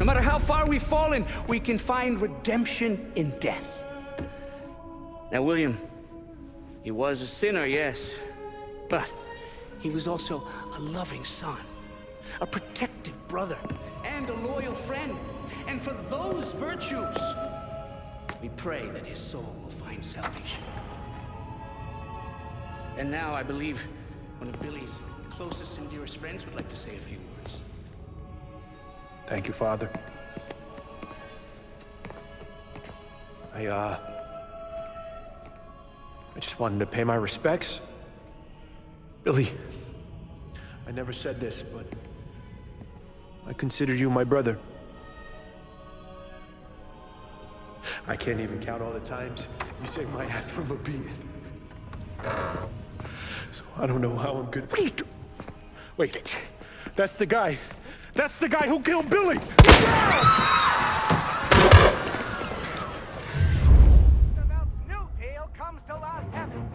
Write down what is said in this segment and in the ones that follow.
matter how far we've fallen, we can find redemption in death. Now, William, he was a sinner, yes, but he was also a loving son, a protective brother, and a loyal friend. And for those virtues, we pray that his soul will find salvation. And now I believe one of Billy's closest and dearest friends would like to say a few words. Thank you, Father. I just wanted to pay my respects. Billy, I never said this, but I consider you my brother. I can't even count all the times you saved my ass from a beating. So I don't know how I'm good. What are you doing? Wait, that's the guy. That's the guy who killed Billy!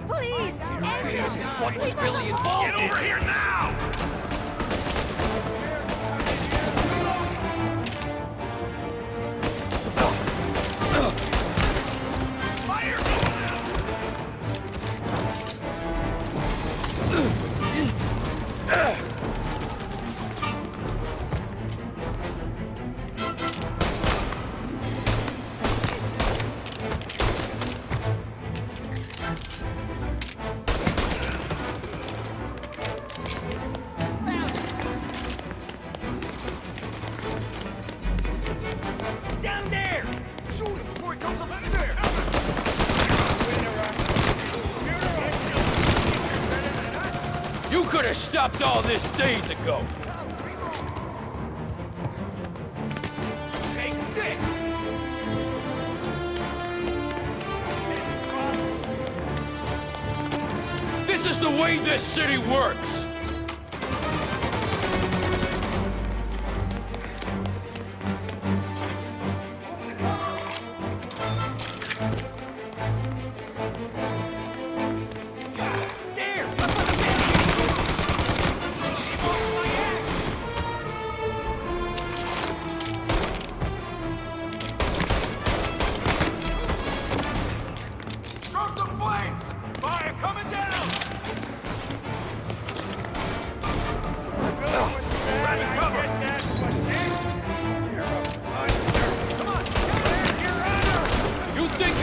Please, Jesus, what was Billy involved in? Get over here now! Fire going out! Down there! Shoot him before he comes up the stairs! You could have stopped all this days ago! Take this! This is the way this city works!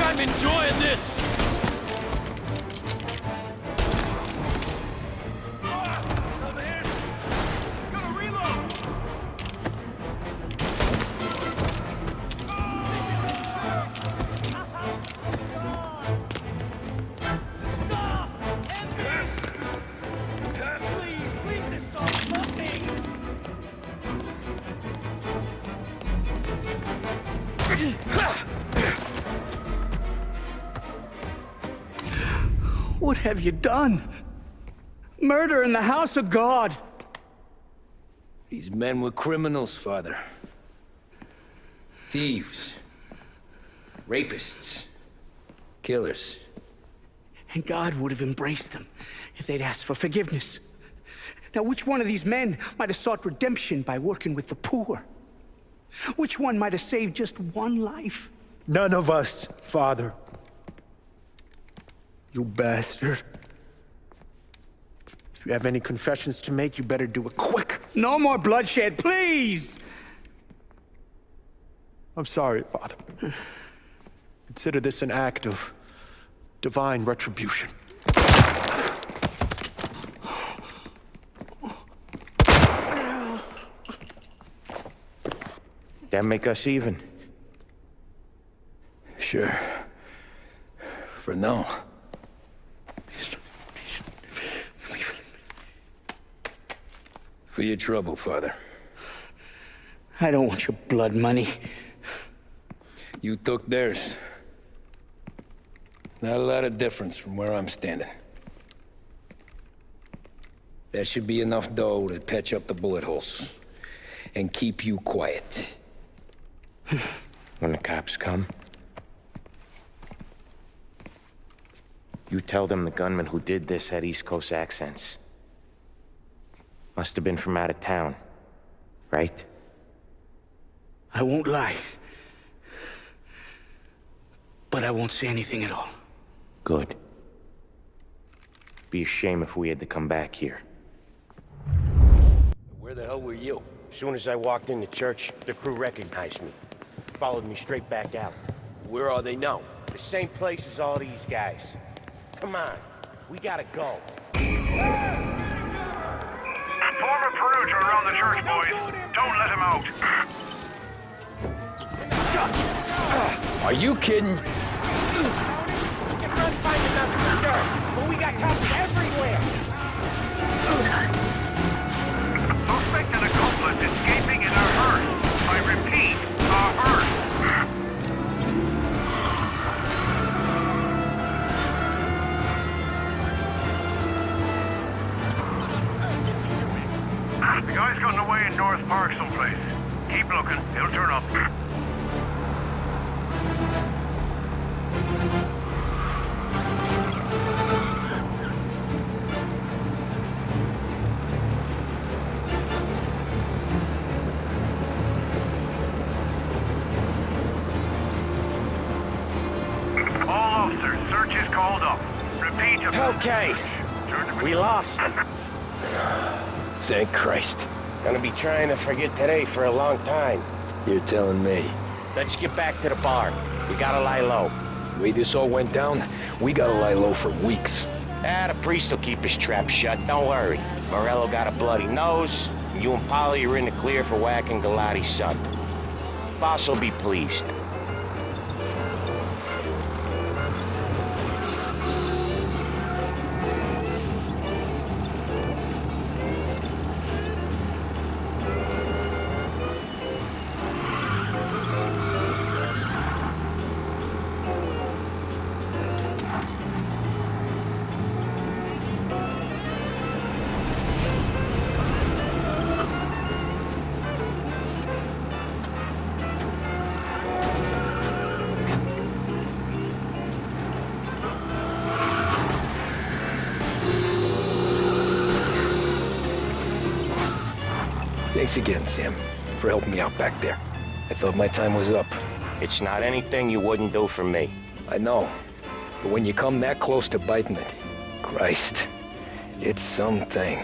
I'm enjoying this! Over here! Gonna reload! Stop! Please, please, this song's nothing! What have you done? Murder in the house of God! These men were criminals, Father. Thieves. Rapists. Killers. And God would have embraced them if they'd asked for forgiveness. Now, which one of these men might have sought redemption by working with the poor? Which one might have saved just one life? None of us, Father. You bastard. If you have any confessions to make, you better do it quick. No more bloodshed, please! I'm sorry, Father. Consider this an act of divine retribution. That make us even? Sure. For now. For your trouble, Father. I don't want your blood money. You took theirs. Not a lot of difference from where I'm standing. That should be enough dough to patch up the bullet holes and keep you quiet. When the cops come, you tell them the gunman who did this had East Coast accents. Must have been from out of town, right? I won't lie. But I won't say anything at all. Good. Be a shame if we had to come back here. Where the hell were you? As soon as I walked in the church, the crew recognized me. Followed me straight back out. Where are they now? The same place as all these guys. Come on, we gotta go. Form a perimeter around the church, boys. Don't let him out. Are you kidding? We can run find another for sure, but we got cops everywhere. Suspected accomplice escaping in a hearse. I repeat, a hearse. The guy's gotten away in North Park someplace. Keep looking, he'll turn up. All officers, search is called up. Repeat. Okay, we lost him. Thank Christ. Gonna be trying to forget today for a long time. You're telling me. Let's get back to the bar. We gotta lie low. The way this all went down, we gotta lie low for weeks. The priest will keep his trap shut, don't worry. Morello got a bloody nose, and you and Polly are in the clear for whacking Galati's son. Boss will be pleased. Thanks again, Sam, for helping me out back there. I thought my time was up. It's not anything you wouldn't do for me. I know. But when you come that close to biting it, Christ, it's something.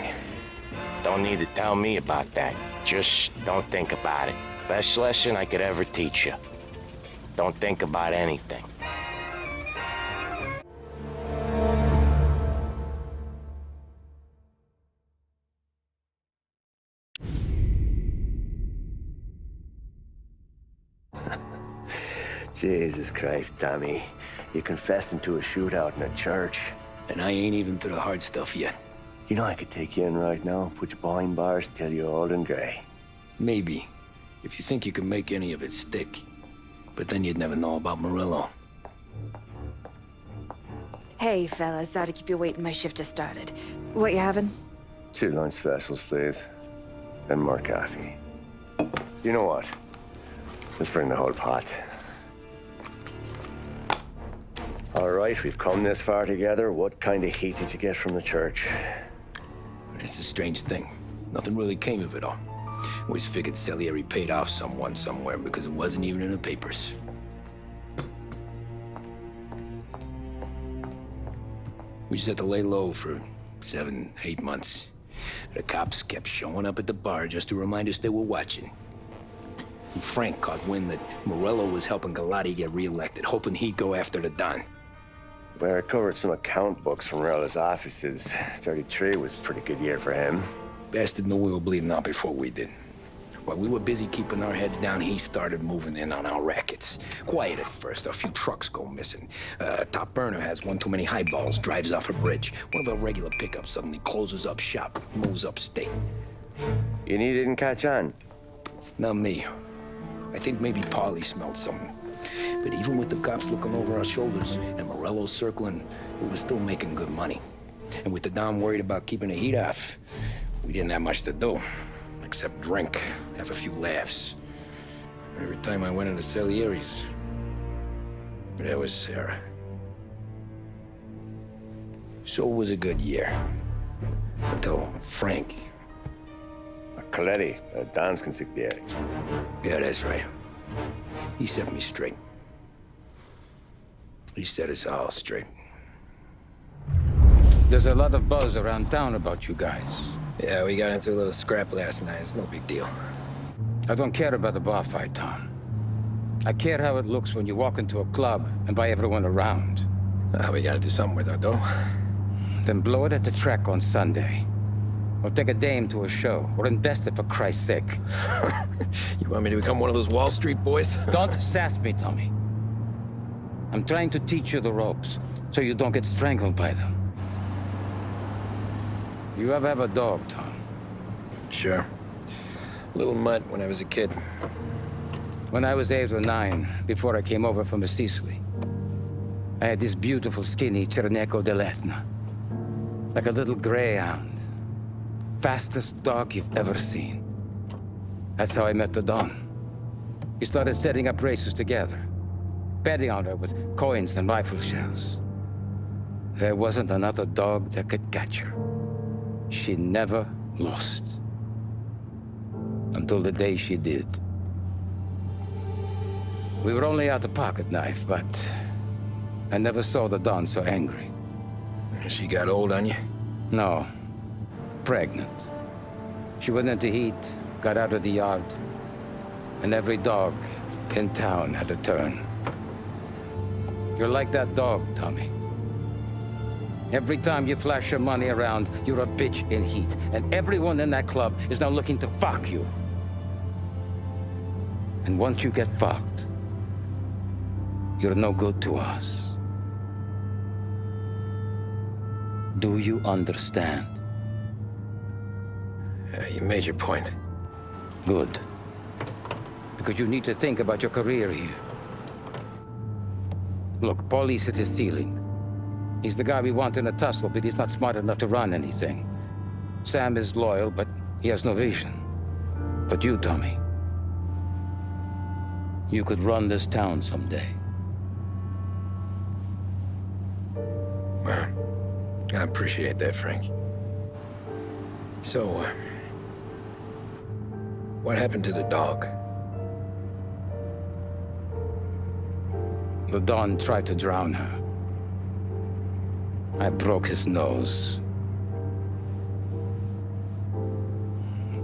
Don't need to tell me about that. Just don't think about it. Best lesson I could ever teach you. Don't think about anything. Jesus Christ, Tommy. You're confessing to a shootout in a church. And I ain't even to the hard stuff yet. You know I could take you in right now, put you behind bars until you're old and grey. Maybe. If you think you can make any of it stick. But then you'd never know about Morello. Hey, fellas. Sorry to keep you waiting. My shift just started. What you having? 2 lunch specials, please. And more coffee. You know what? Let's bring the whole pot. All right, we've come this far together. What kind of heat did you get from the church? It's a strange thing. Nothing really came of it all. Always figured Salieri paid off someone somewhere because it wasn't even in the papers. We just had to lay low for 7, 8 months. The cops kept showing up at the bar just to remind us they were watching. And Frank caught wind that Morello was helping Galati get reelected, hoping he'd go after the Don. Well, I recovered some account books from Morello's offices. 33 was a pretty good year for him. Bastard knew we were bleeding out before we did. While we were busy keeping our heads down, he started moving in on our rackets. Quiet at first, a few trucks go missing. Top burner has one too many highballs, drives off a bridge. One of our regular pickups suddenly closes up shop, moves upstate. You didn't catch on? Not me. I think maybe Polly smelled something. But even with the cops looking over our shoulders and Morello circling, we were still making good money. And with the Don worried about keeping the heat off, we didn't have much to do. Except drink, have a few laughs. Every time I went into Salieri's, there was Sarah. So it was a good year. Until Frank. Coletti, Don's consigliere. Yeah, that's right. He set me straight. He set us all straight. There's a lot of buzz around town about you guys. Yeah, we got into a little scrap last night. It's no big deal. I don't care about the bar fight, Tom. I care how it looks when you walk into a club and buy everyone around. We gotta do something with our dough. Then blow it at the track on Sunday. Or take a dame to a show. Or invest it for Christ's sake. You want me to become one of those Wall Street boys? Don't sass me, Tommy. I'm trying to teach you the ropes, so you don't get strangled by them. You ever have a dog, Tom? Sure. Little mutt when I was a kid. When I was 8 or 9, before I came over from Sicily, I had this beautiful, skinny Cerneco dell'Etna. Like a little greyhound. Fastest dog you've ever seen. That's how I met the Don. We started setting up races together. Betting on her with coins and rifle shells. There wasn't another dog that could catch her. She never lost. Until the day she did. We were only out a pocket knife, but I never saw the Don so angry. She got old on you? No. Pregnant. She went into heat, got out of the yard, and every dog in town had a turn. You're like that dog, Tommy. Every time you flash your money around, you're a bitch in heat, and everyone in that club is now looking to fuck you. And once you get fucked, you're no good to us. Do you understand? You made your point. Good. Because you need to think about your career here. Look, Paulie's hit his ceiling. He's the guy we want in a tussle, but he's not smart enough to run anything. Sam is loyal, but he has no vision. But you, Tommy, you could run this town someday. Well, I appreciate that, Frank. So, what happened to the dog? The Don tried to drown her. I broke his nose.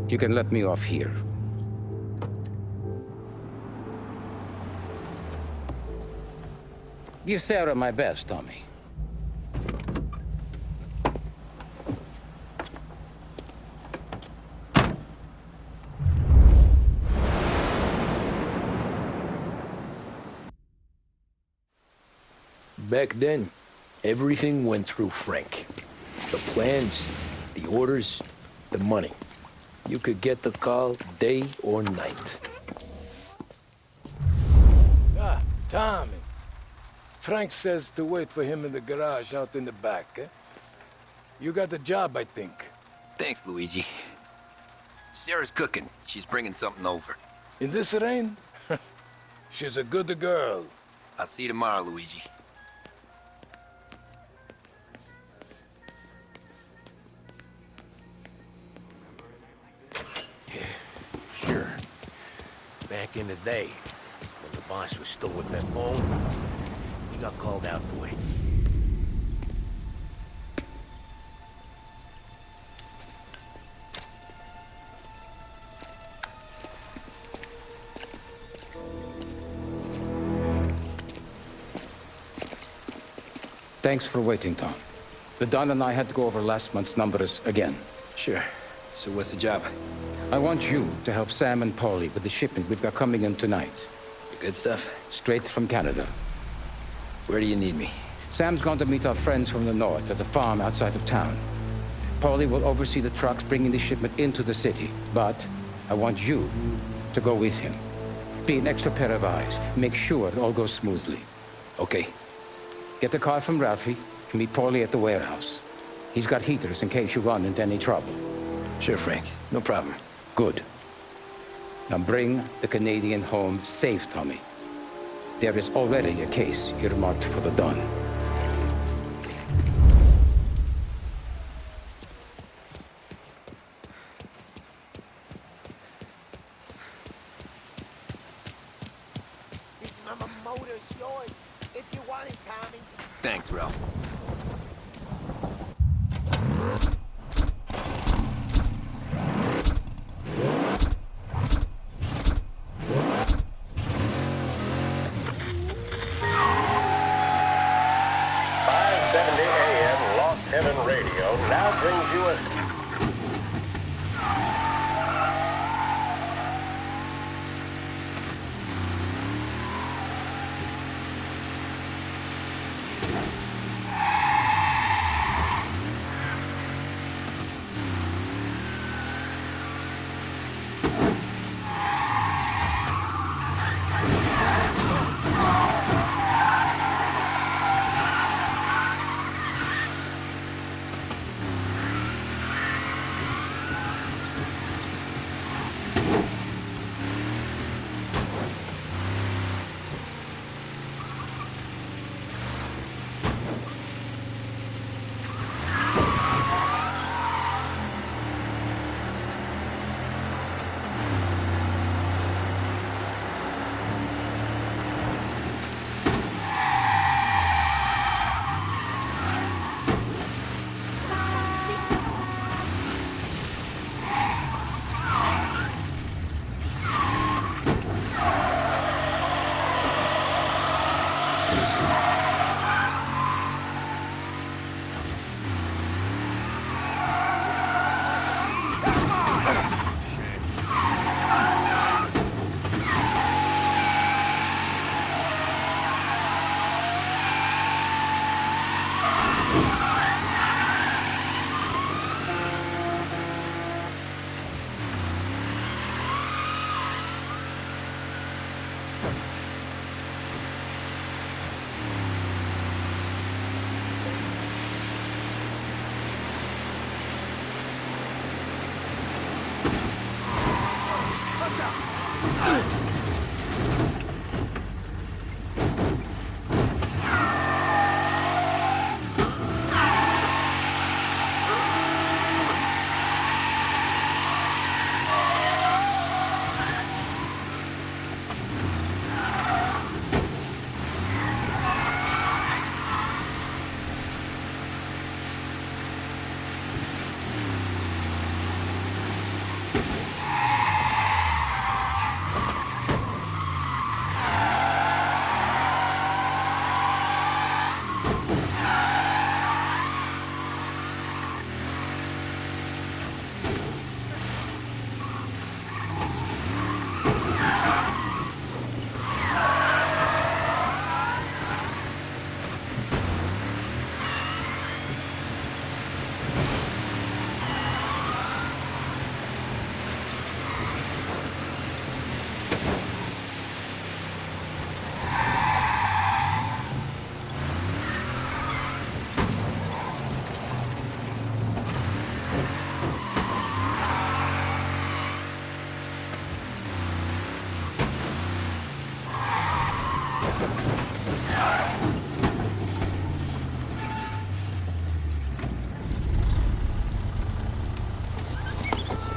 You can let me off here. Give Sarah my best, Tommy. Back then, everything went through Frank. The plans, the orders, the money. You could get the call day or night. Ah, Tommy. Frank says to wait for him in the garage out in the back, eh? You got the job, I think. Thanks, Luigi. Sarah's cooking. She's bringing something over. In this rain? She's a good girl. I'll see you tomorrow, Luigi. Sure. Back in the day, when the boss was still with that bone, he got called out for it. Thanks for waiting, Tom. The Don and I had to go over last month's numbers again. Sure. So what's the job? I want you to help Sam and Paulie with the shipment we've got coming in tonight. The good stuff? Straight from Canada. Where do you need me? Sam's going to meet our friends from the north at the farm outside of town. Paulie will oversee the trucks bringing the shipment into the city. But I want you to go with him. Be an extra pair of eyes. Make sure it all goes smoothly. Okay. Get the car from Ralphie and meet Paulie at the warehouse. He's got heaters in case you run into any trouble. Sure, Frank. No problem. Good. Now bring the Canadian home safe, Tommy. There is already a case earmarked for the Don. Mama motor's yours. If you want it, Tommy. Thanks, Ralph. Heaven Radio now brings you a...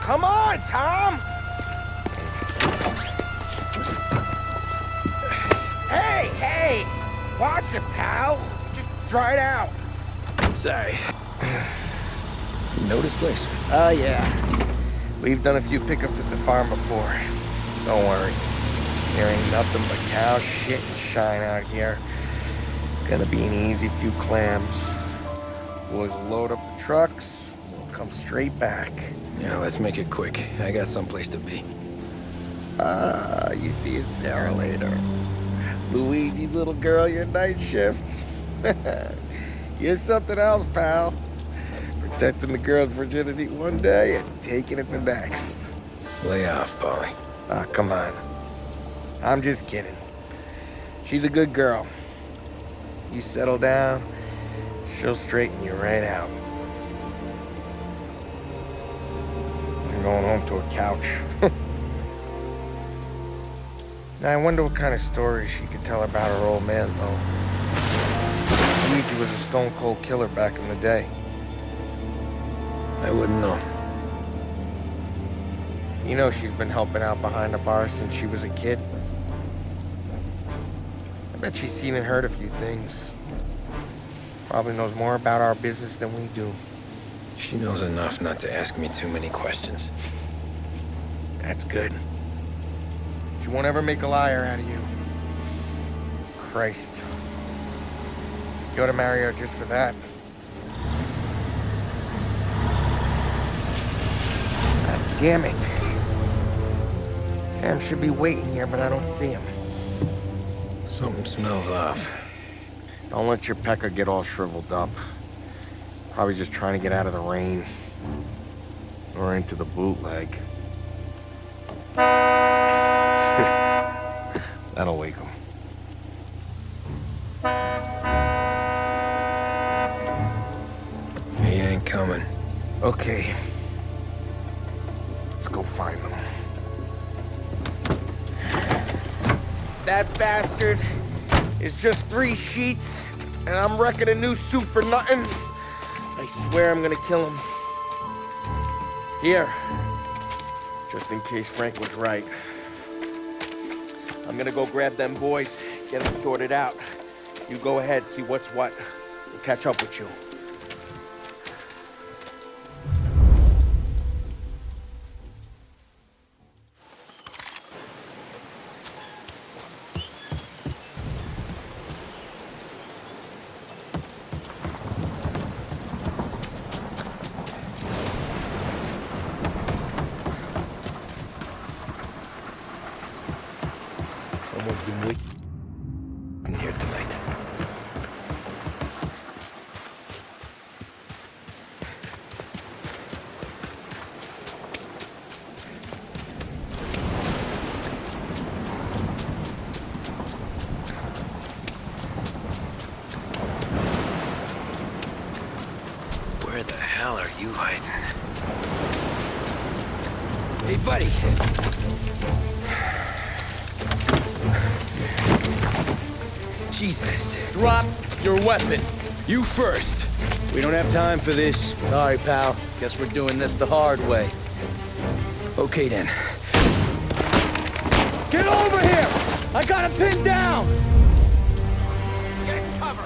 Come on, Tom! Hey, hey! Watch it, pal. Just dried out. Sorry. You know this place? Yeah. We've done a few pickups at the farm before. Don't worry. There ain't nothing but cow shit and shine out here. It's gonna be an easy few clams. Boys will load up the trucks, and we'll come straight back. Yeah, let's make it quick. I got someplace to be. You see it, Sarah, later. Luigi's little girl, your night shift. You're something else, pal. Protecting the girl's virginity one day and taking it the next. Lay off, Polly. Ah, come on. I'm just kidding. She's a good girl. You settle down, she'll straighten you right out. I'm going home to a couch. Now, I wonder what kind of stories she could tell about her old man, though. Luigi was a stone-cold killer back in the day. I wouldn't know. You know she's been helping out behind the bar since she was a kid. Bet she's seen and heard a few things. Probably knows more about our business than we do. She knows enough not to ask me too many questions. That's good. She won't ever make a liar out of you. Christ. You ought to marry her just for that. God damn it. Sam should be waiting here, but I don't see him. Something smells off. Don't let your pecker get all shriveled up. Probably just trying to get out of the rain. Or into the bootleg. That'll wake him. He ain't coming. Okay. Let's go find him. That bastard is just 3 sheets, and I'm wrecking a new suit for nothing. I swear I'm gonna kill him. Here. Just in case Frank was right. I'm gonna go grab them boys, get them sorted out. You go ahead, see what's what. We'll catch up with you. Someone's been waiting here tonight. Where the hell are you hiding? Hey, buddy. Jesus. Drop your weapon. You first. We don't have time for this. Sorry, pal. Guess we're doing this the hard way. Okay, then. Get over here! I got him pinned down! Get cover!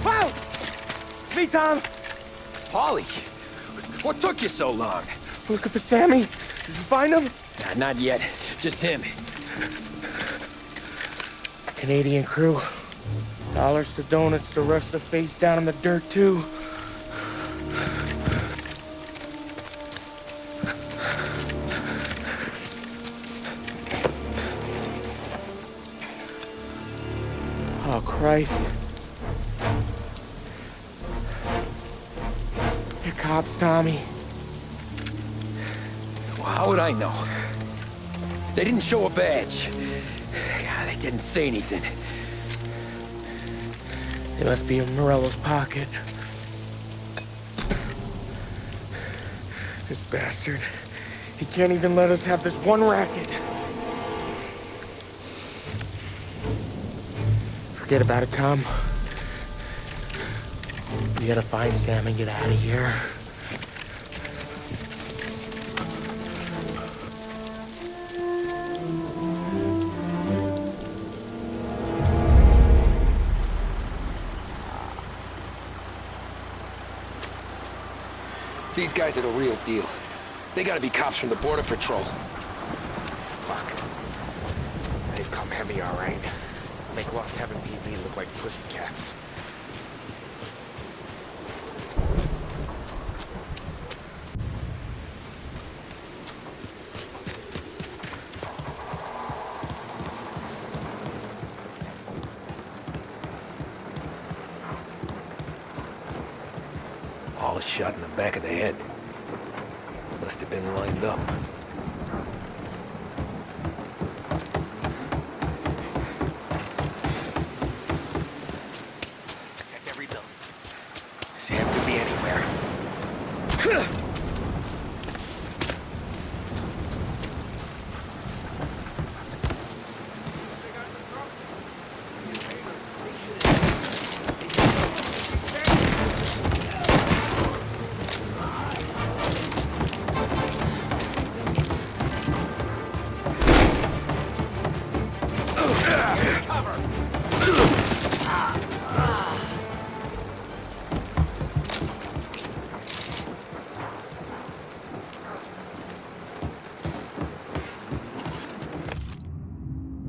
Wow! It's me, Tom. Holly, what took you so long? Looking for Sammy. Did you find him? Nah, not yet. Just him. Canadian crew. Dollars to donuts, the rest of the face down in the dirt, too. Oh, Christ. You're cops, Tommy. Well, how would I know? They didn't show a badge. God, they didn't say anything. They must be in Morello's pocket. This bastard. He can't even let us have this one racket. Forget about it, Tom. We gotta find Sam and get out of here. These guys are the real deal. They gotta be cops from the Border Patrol. Fuck. They've come heavy, all right. Make Lost Heaven PD look like pussycats. shot in the back of the head. Must have been lined up. Check every building. Sam could be anywhere.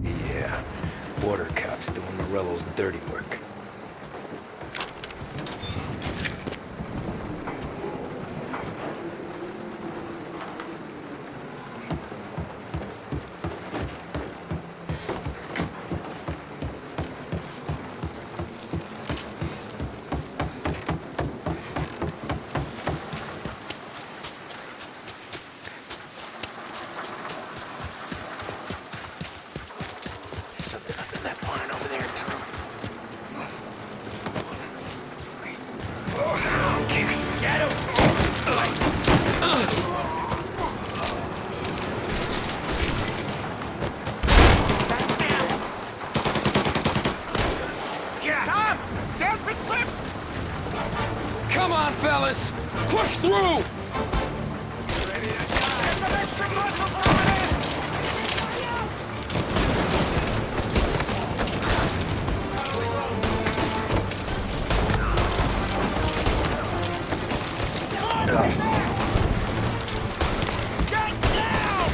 Yeah, border cops doing Morello's dirty work. There's something up in that barn over there, Tom. Please. Okay. Get him! That's Sam! Yeah! Tom! Sam's been clipped! Come on, fellas! Push through! Get some extra muscle for it! Get down!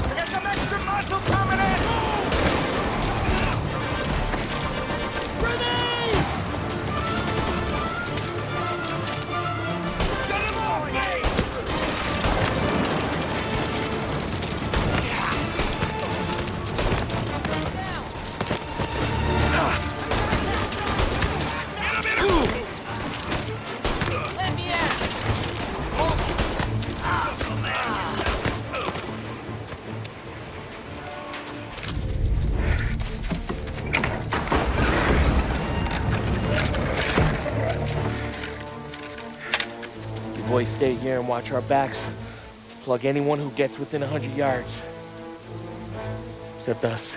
We got some extra muscle coming in! Grenade! Get him off me! Let me out! You boys stay here and watch our backs. Plug anyone who gets within 100 yards. Except us.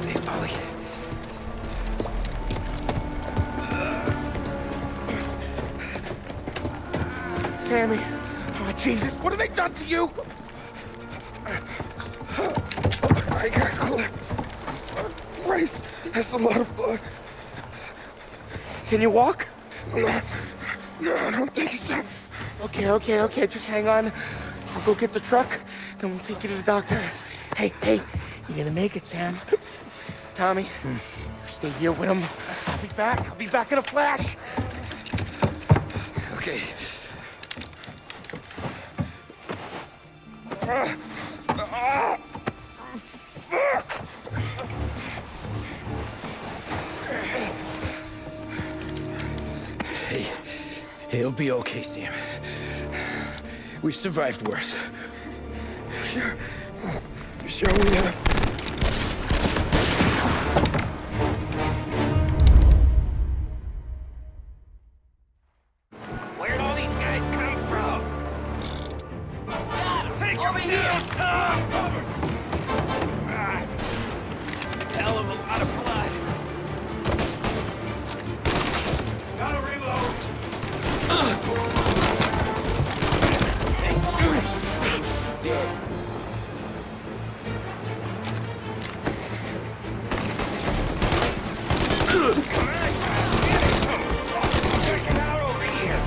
Hey, Polly. Sammy! Oh, Jesus, what have they done to you? I got clipped. Christ, that's a lot of blood. Can you walk? No, I don't think so. Okay, just hang on. I'll go get the truck, then we'll take you to the doctor. Hey, you're gonna make it, Sam. Tommy, you stay here with him. I'll be back in a flash. Okay. Fuck! Hey, he'll be okay, Sam. We survived worse. Sure we have. Where'd all these guys come from? Got him! Take Over him here! down, Tom! Ah, hell of a lot of blood. Gotta reload. Thank Christ. Dead. Come on, get some. Check it out over here.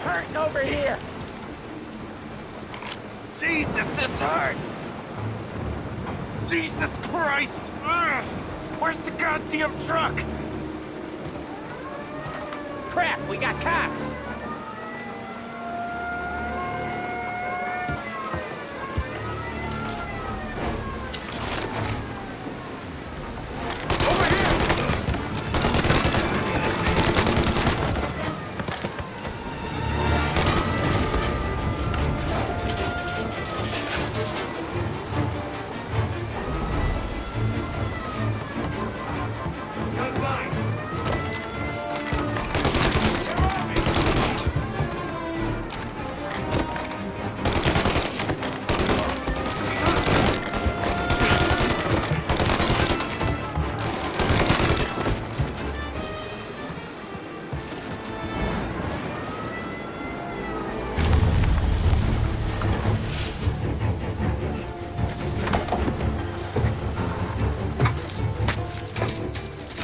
hurting over here. Jesus, this hurts. Jesus Christ. Ugh. Where's the goddamn truck? Crap, we got cops.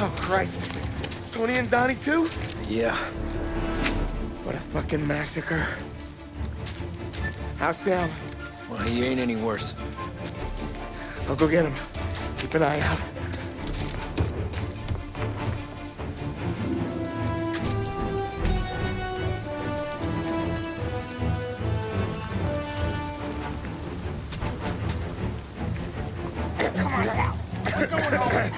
Oh, Christ. Tony and Donnie, too? Yeah. What a fucking massacre. How's Sam? Well, he ain't any worse. I'll go get him. Keep an eye out. Come on now. We're going home.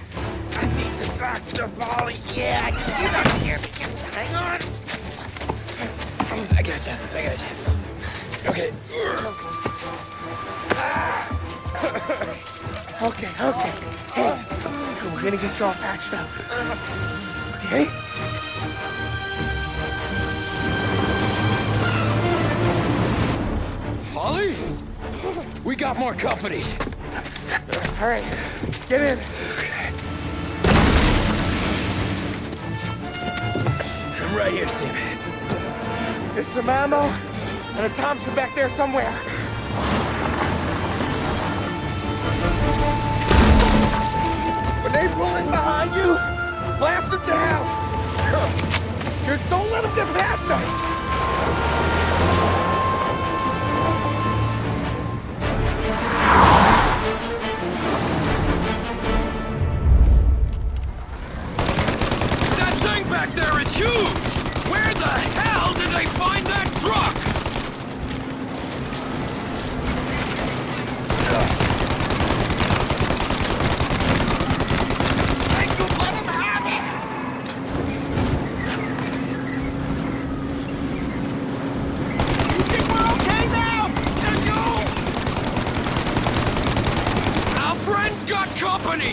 I need the doctor, Volley. Yeah, you don't hear me. Just hang on. I gotcha. Okay. Okay. Hey, we're gonna get you all patched up. Okay? Holly? We got more company. All right, get in. I'm right here, Sam. There's some ammo and a Thompson back there somewhere. When they pull in behind you, blast them down. Just don't let them get past us. That thing back there is huge! Where the hell did they find that truck? Thank you, let him have it! You think we're okay now? Then you! Our friend's got company!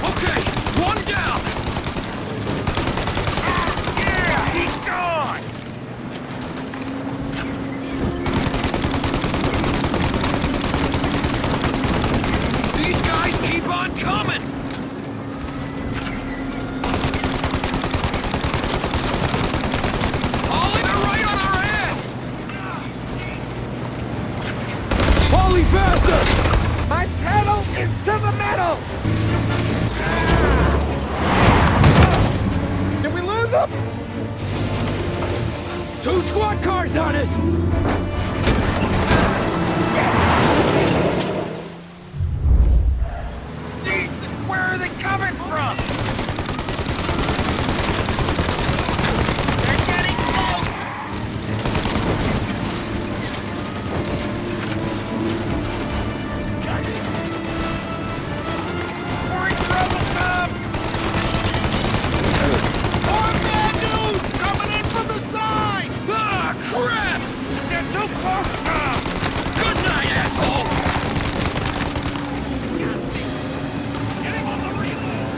Okay, one down! Yeah, he's gone! These guys keep on coming! Ollie, they're right on our ass! Holly, faster! My pedal is to the metal! Did we lose them? 2 squad cars on us! Jesus, where are they coming from? They're getting close! Gotcha. We're in trouble, Tom! More bad news coming in from the side! Ah, crap! They're too close, Tom! Good night, asshole! Get him on the reload!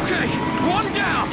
Okay, one down!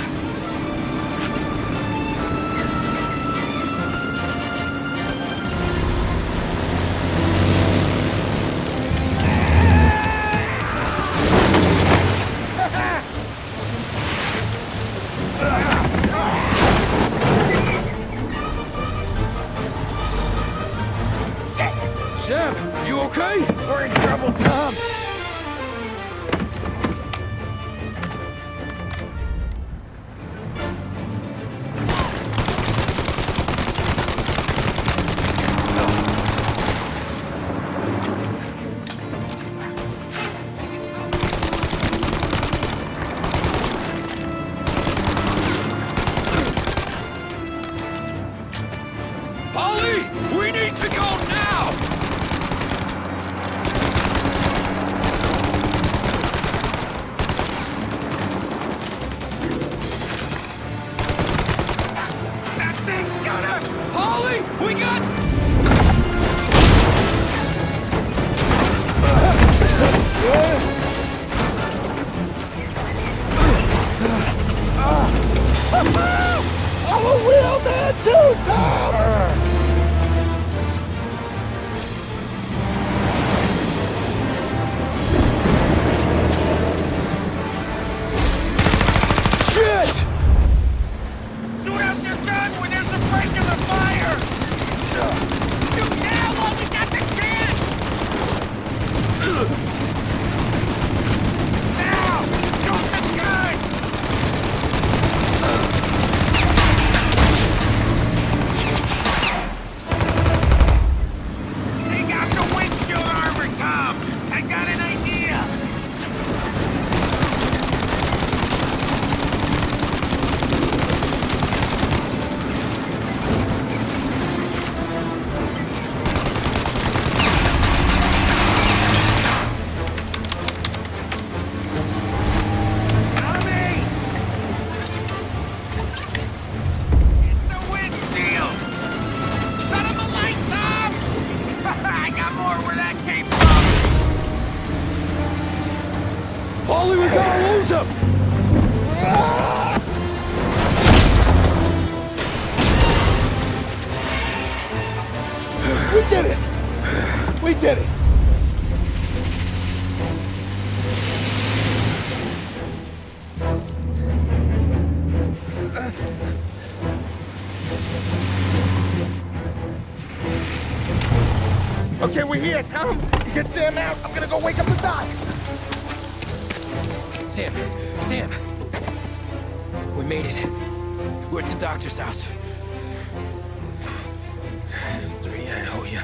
Shoot out their gun when there's a break in the fire! Shoot now while we got the chance! Now! Shoot the gun! Take out the windshield armor, Tom! I got an idea! Paulie, we gotta lose him! We did it! We did it! Okay, we're here, Tom. You get Sam out. I'm gonna go wake up the doc. Sam! We made it. We're at the doctor's house. Three, I owe you.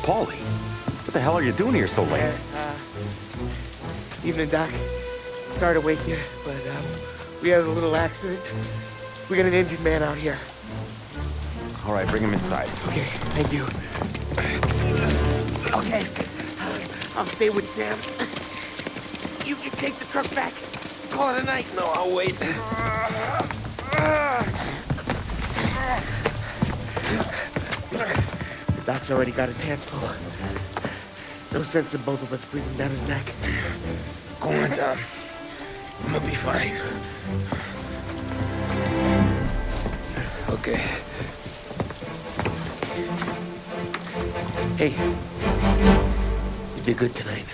Paulie, what the hell are you doing here so late? Evening, Doc. Sorry to wake you, but we had a little accident. We got an injured man out here. All right, bring him inside. Okay, thank you. Okay, I'll stay with Sam. You can take the truck back. Call it a night. No, I'll wait. The doc's already got his hands full. No sense in both of us breathing down his neck. Go on, Tom. I'm gonna be fine. Okay. Hey, you did good tonight.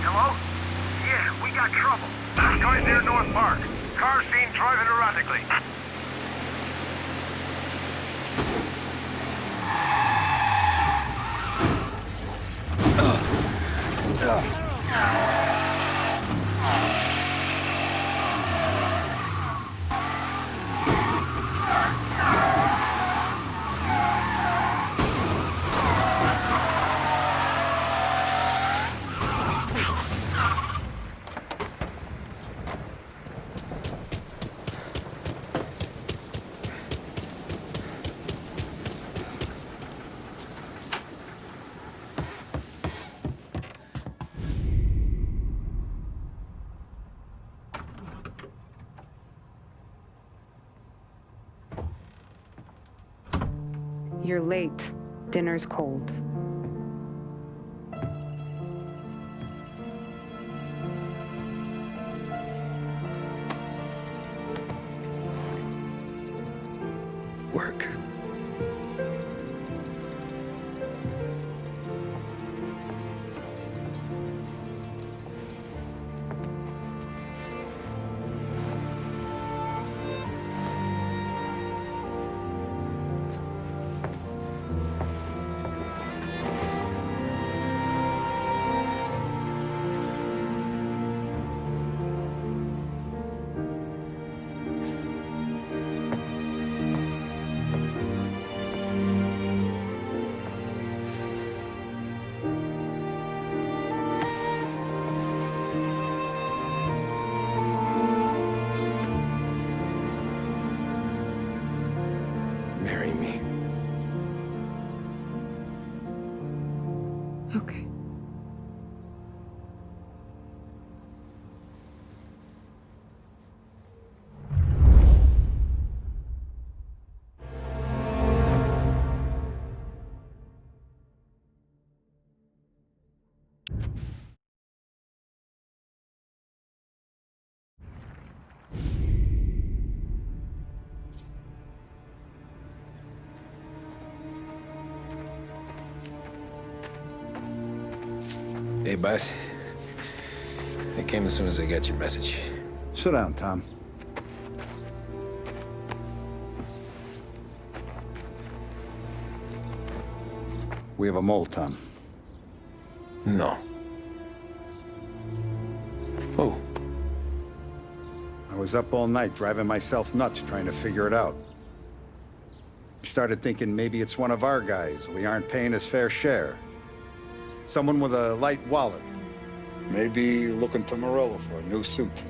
Hello? Yeah, we got trouble. Guys near North Park. Car seen driving erratically. Hey, Tom. What's going on? Sam, What's going on? You're late. Dinner's cold. Work. Marry me. Okay. Hey, boss. I came as soon as I got your message. Sit down, Tom. We have a mole, Tom. No. Oh. I was up all night driving myself nuts trying to figure it out. I started thinking maybe it's one of our guys. We aren't paying his fair share. Someone with a light wallet. Maybe looking to Morello for a new suit.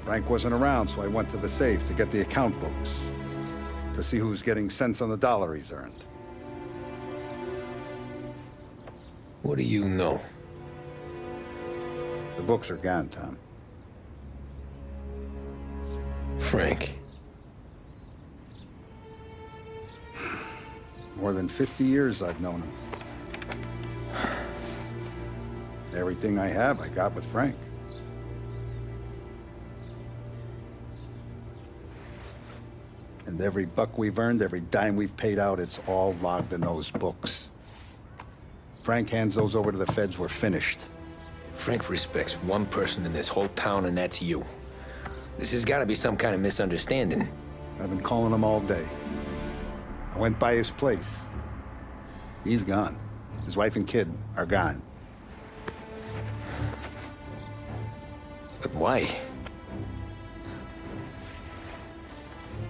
Frank wasn't around, so I went to the safe to get the account books. To see who's getting cents on the dollar he's earned. What do you know? The books are gone, Tom. Frank. More than 50 years I've known him. Everything I have, I got with Frank. And every buck we've earned, every dime we've paid out, it's all logged in those books. Frank hands those over to the feds, we're finished. Frank respects one person in this whole town, and that's you. This has got to be some kind of misunderstanding. I've been calling him all day. I went by his place. He's gone. His wife and kid are gone. But why?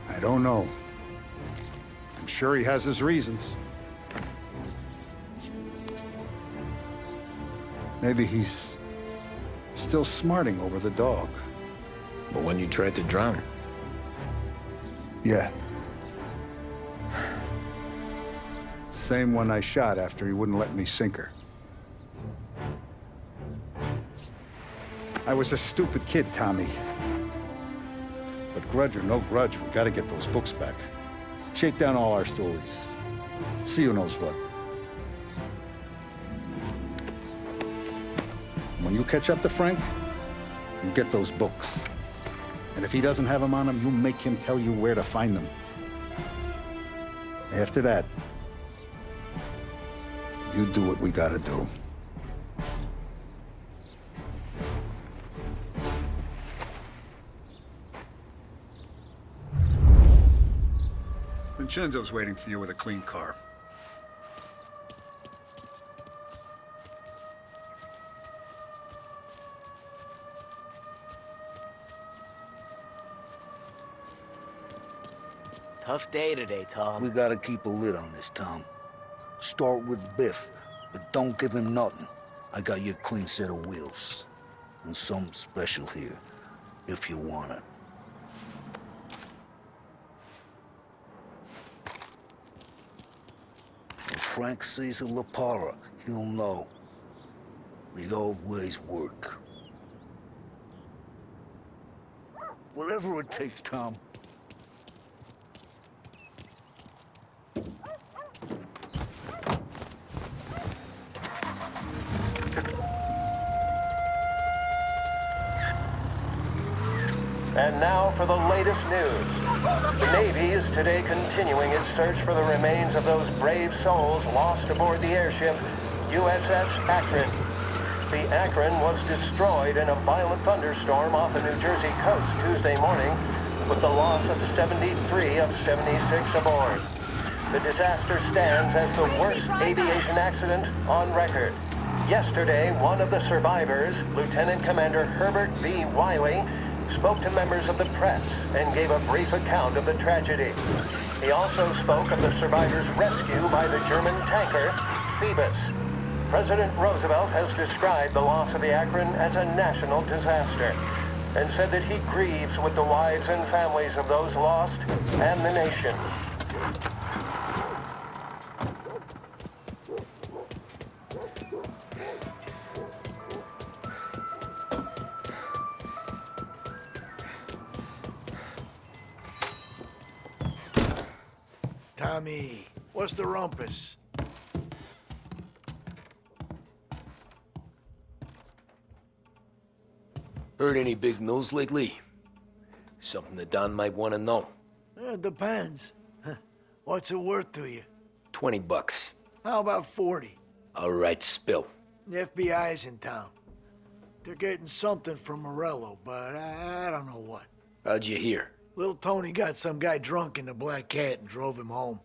I don't know. I'm sure he has his reasons. Maybe he's still smarting over the dog. But when you tried to drown? Yeah. Same one I shot after he wouldn't let me sink her. I was a stupid kid, Tommy. But grudge or no grudge, we gotta get those books back. Shake down all our stories. See who knows what. When you catch up to Frank, you get those books. And if he doesn't have them on him, you make him tell you where to find them. After that, you do what we gotta do. Vincenzo's waiting for you with a clean car. Tough day today, Tom. We gotta keep a lid on this, Tom. Start with Biff, but don't give him nothing. I got you a clean set of wheels. And something special here, if you want it. When Frank sees a La Parra, he'll know. The old ways work. Whatever it takes, Tom. And now for the latest news. The Navy is today continuing its search for the remains of those brave souls lost aboard the airship USS Akron. The Akron was destroyed in a violent thunderstorm off the New Jersey coast Tuesday morning, with the loss of 73 of 76 aboard. The disaster stands as the worst aviation accident on record. Yesterday, one of the survivors, Lieutenant Commander Herbert V. Wiley, spoke to members of the press and gave a brief account of the tragedy. He also spoke of the survivors' rescue by the German tanker Phoebus. President Roosevelt has described the loss of the Akron as a national disaster and said that he grieves with the wives and families of those lost and the nation. Tommy, what's the rumpus? Heard any big news lately? Something that Don might want to know. It depends. What's it worth to you? $20. How about 40? All right, spill. The FBI's in town. They're getting something from Morello, but I don't know what. How'd you hear? Little Tony got some guy drunk in the Black Cat and drove him home.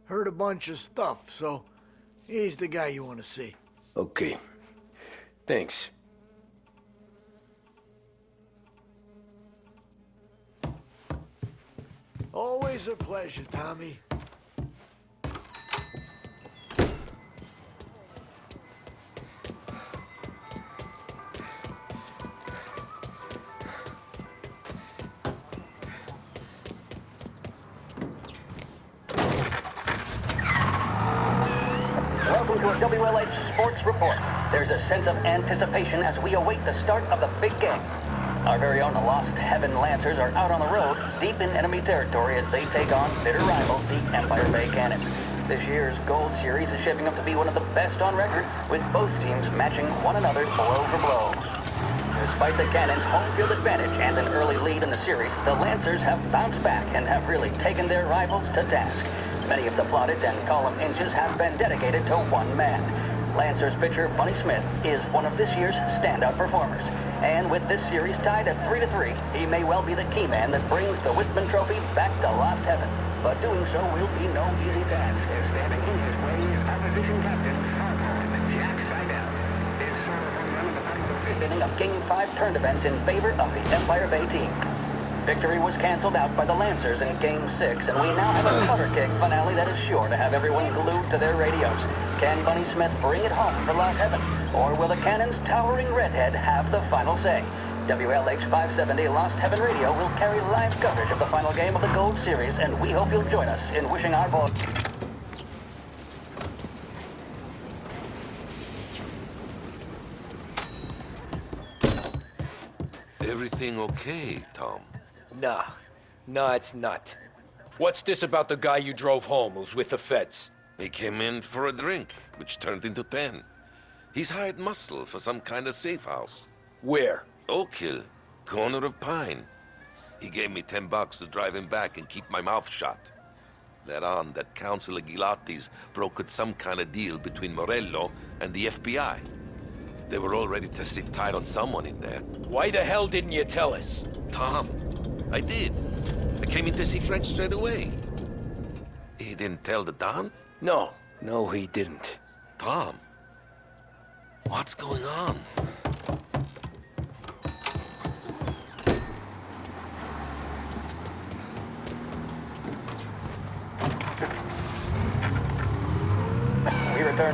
Heard a bunch of stuff, so he's the guy you want to see. Okay. Thanks. Always a pleasure, Tommy. Welcome to a WLH Sports Report. There's a sense of anticipation as we await the start of the big game. Our very own Lost Heaven Lancers are out on the road, deep in enemy territory as they take on bitter rivals, the Empire Bay Cannons. This year's Gold Series is shaping up to be one of the best on record, with both teams matching one another blow for blow. Despite the Cannons' home field advantage and an early lead in the series, the Lancers have bounced back and have really taken their rivals to task. Many of the plaudits and column inches have been dedicated to one man. Lancers pitcher Bunny Smith is one of this year's standout performers. And with this series tied at 3-3, he may well be the key man that brings the Wistman Trophy back to Lost Heaven. But doing so will be no easy task, as standing in his way is opposition captain Jack Seidel. This sort of home run in the fifth inning of Game 5 turned events in favor of the Empire Bay team. Victory was canceled out by the Lancers in Game 6, and we now have a cover kick finale that is sure to have everyone glued to their radios. Can Bunny Smith bring it home for Lost Heaven, or will the Cannon's towering redhead have the final say? WLH 570 Lost Heaven Radio will carry live coverage of the final game of the Gold Series, and we hope you'll join us in wishing our boys. Everything okay, Tom? Nah, it's not. What's this about the guy you drove home who's with the feds? He came in for a drink, which turned into 10. He's hired muscle for some kind of safe house. Where? Oak Hill, corner of Pine. He gave me $10 to drive him back and keep my mouth shut. Later on, that Councilor Gilatti's brokered some kind of deal between Morello and the FBI. They were all ready to sit tight on someone in there. Why the hell didn't you tell us? Tom, I did. I came in to see Frank straight away. He didn't tell the Don? No, he didn't. Tom, what's going on?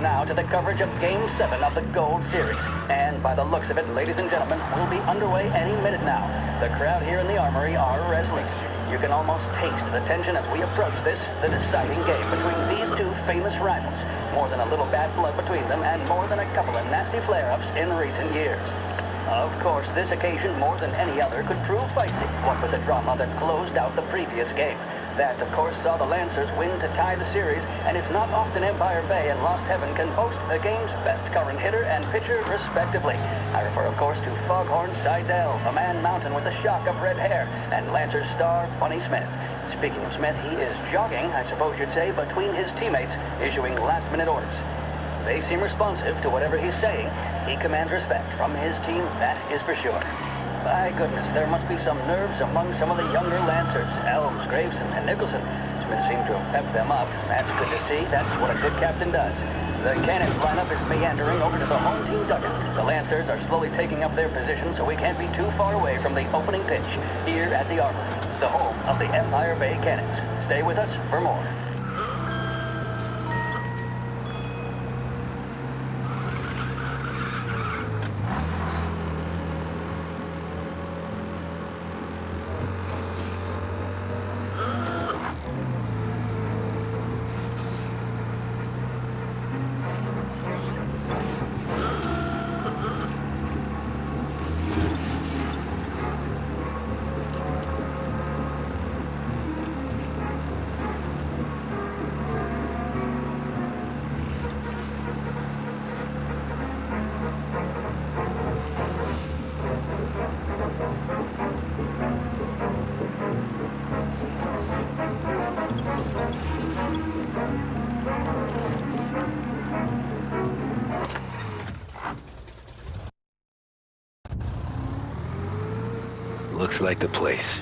return now to the coverage of Game 7 of the Gold Series. And by the looks of it, ladies and gentlemen, we'll be underway any minute now. The crowd here in the Armory are restless. You can almost taste the tension as we approach this, the deciding game between these two famous rivals. More than a little bad blood between them, and more than a couple of nasty flare-ups in recent years. Of course, this occasion, more than any other, could prove feisty, what with the drama that closed out the previous game. That, of course, saw the Lancers win to tie the series, and it's not often Empire Bay and Lost Heaven can boast the game's best current hitter and pitcher, respectively. I refer, of course, to Foghorn Seidel, a man mountain with a shock of red hair, and Lancers star Bunny Smith. Speaking of Smith, he is jogging, I suppose you'd say, between his teammates, issuing last-minute orders. They seem responsive to whatever he's saying. He commands respect from his team, that is for sure. By goodness, there must be some nerves among some of the younger Lancers. Elms, Graves, and Nicholson. Smith seemed to have pepped them up. That's good to see. That's what a good captain does. The Cannons lineup is meandering over to the home team dugout. The Lancers are slowly taking up their position, so we can't be too far away from the opening pitch here at the Armory, the home of the Empire Bay Cannons. Stay with us for more. Looks like the place.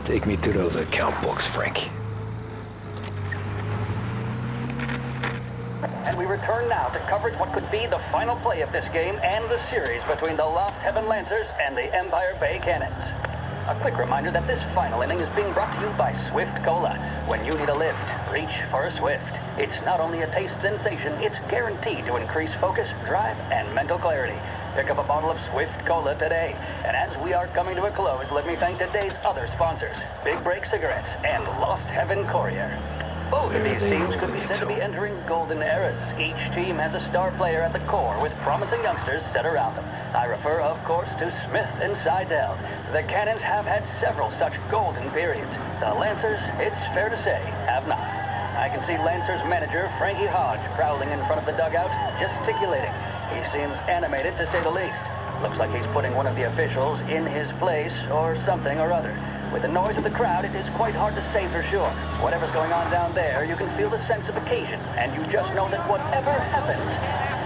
Take me to those account books, Frank. And we return now to coverage what could be the final play of this game and the series between the Lost Heaven Lancers and the Empire Bay Cannons. A quick reminder that this final inning is being brought to you by Swift Cola. When you need a lift, reach for a Swift. It's not only a taste sensation, it's guaranteed to increase focus, drive, and mental clarity. Pick up a bottle of Swift Cola today. And as we are coming to a close, let me thank today's other sponsors, Big Break Cigarettes and Lost Heaven Courier. Both of these teams could be said to be entering golden eras. Each team has a star player at the core with promising youngsters set around them. I refer, of course, to Smith and Seidel. The Cannons have had several such golden periods. The Lancers, it's fair to say, have not. I can see Lancers manager Frankie Hodge prowling in front of the dugout, gesticulating. He seems animated, to say the least. Looks like he's putting one of the officials in his place, or something or other. With the noise of the crowd, it is quite hard to say for sure. Whatever's going on down there, you can feel the sense of occasion, and you just know that whatever happens,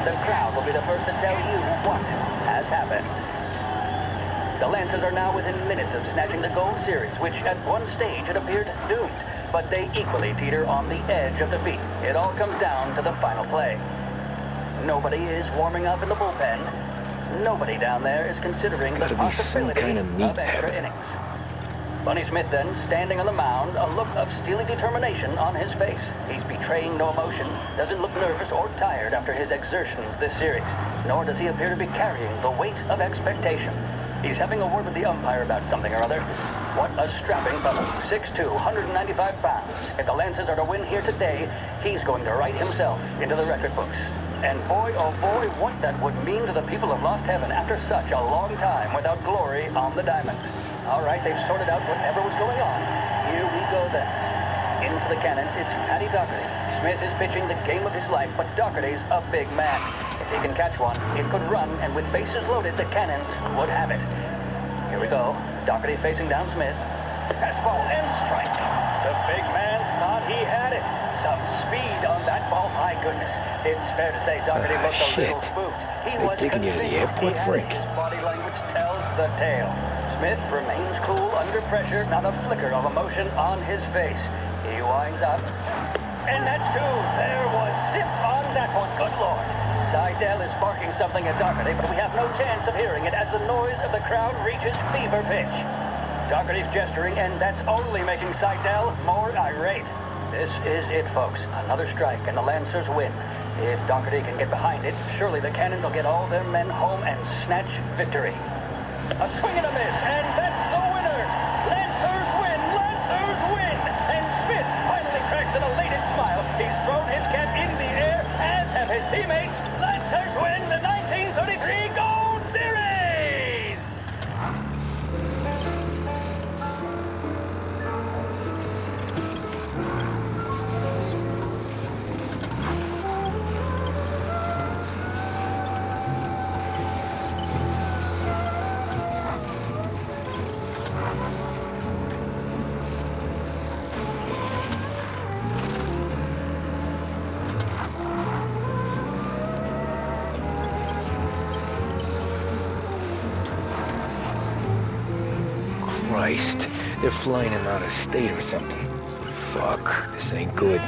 the crowd will be the first to tell you what has happened. The Lancers are now within minutes of snatching the Gold Series, which at one stage had appeared doomed, but they equally teeter on the edge of defeat. It all comes down to the final play. Nobody is warming up in the bullpen. Nobody down there is considering the possibility of extra innings. Bunny Smith then, standing on the mound, a look of steely determination on his face. He's betraying no emotion, doesn't look nervous or tired after his exertions this series, nor does he appear to be carrying the weight of expectation. He's having a word with the umpire about something or other. What a strapping fellow, 6'2", 195 pounds. If the Lancers are to win here today, he's going to write himself into the record books. And boy, oh boy, what that would mean to the people of Lost Heaven after such a long time without glory on the diamond. All right, they've sorted out whatever was going on. Here we go then. In for the Cannons, it's Paddy Doherty. Smith is pitching the game of his life, but Doherty's a big man. If he can catch one, it could run, and with bases loaded, the Cannons would have it. Here we go. Doherty facing down Smith. Fastball and strike. The big man thought he had it. Some speed on that ball. My goodness. It's fair to say Doherty looked a little spooked. He was taking you to the airport, Frank. His body language tells the tale. Smith remains cool under pressure, not a flicker of emotion on his face. He winds up. And that's two. There was zip on that one. Good Lord. Seidel is barking something at Doherty, but we have no chance of hearing it as the noise of the crowd reaches fever pitch. Doherty's gesturing, and that's only making Seidel more irate. This is it, folks. Another strike, and the Lancers win. If Doherty can get behind it, surely the Cannons will get all their men home and snatch victory. A swing and a miss, and that's the winners! Lancers win! Lancers win! And Smith finally cracks an elated smile. He's thrown his cap in the air, as have his teammates. Lancers win the 1933 Gold Series! Christ, they're flying him out of state or something. Fuck, this ain't good.